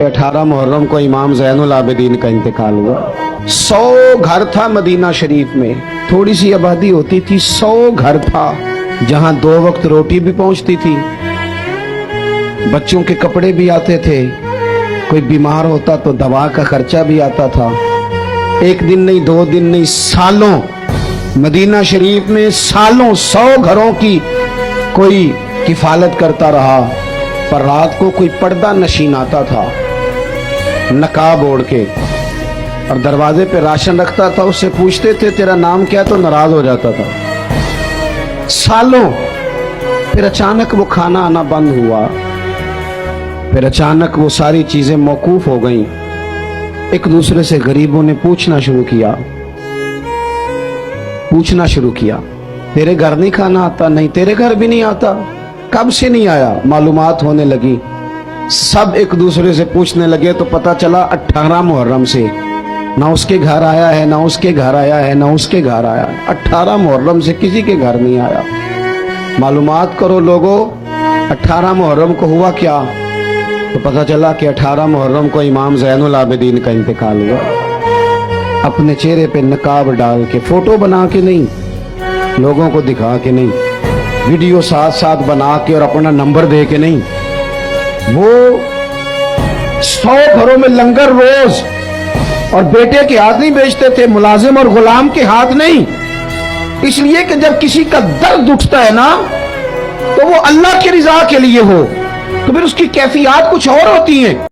18 मुहर्रम को इमाम ज़ैनुल आबिदीन का इंतकाल हुआ। 100 घर था मदीना शरीफ में, थोड़ी सी आबादी होती थी, 100 घर था जहां 2 वक्त रोटी भी पहुंचती थी, बच्चों के कपड़े भी आते थे, कोई बीमार होता तो दवा का खर्चा भी आता था। एक दिन नहीं, 2 दिन नहीं, सालों मदीना शरीफ में सालों 100 घरों की कोई किफालत करता रहा। पर रात को कोई पर्दा नशीन आता था नकाब ओढ़ के और दरवाजे पे राशन रखता था, उससे पूछते थे तेरा नाम क्या, तो नाराज हो जाता था सालों। फिर अचानक वो खाना आना बंद हुआ, फिर अचानक वो सारी चीजें मौकूफ हो गईं। एक दूसरे से गरीबों ने पूछना शुरू किया तेरे घर नहीं खाना आता? नहीं, तेरे घर भी नहीं आता। कब से नहीं आया? मालूमात होने लगी, सब एक दूसरे से पूछने लगे तो पता चला 18 मुहर्रम से ना उसके घर आया है, ना उसके घर आया है, ना उसके घर आया है। 18 मुहर्रम से किसी के घर नहीं आया। मालूमात करो लोगों, 18 मुहर्रम को हुआ क्या? तो पता चला कि 18 मुहर्रम को इमाम ज़ैनुल आबिदीन का इंतकाल हुआ। अपने चेहरे पे नकाब डाल के, फोटो बना के नहीं, लोगों को दिखा के नहीं, वीडियो साथ साथ बना के और अपना नंबर दे के नहीं, वो 100 घरों में लंगर रोज, और बेटे के हाथ नहीं बेचते थे, मुलाजिम और गुलाम के हाथ नहीं। इसलिए कि जब किसी का दर्द उठता है ना, तो वो अल्लाह की रिजा के लिए हो, तो फिर उसकी कैफियत कुछ और होती है।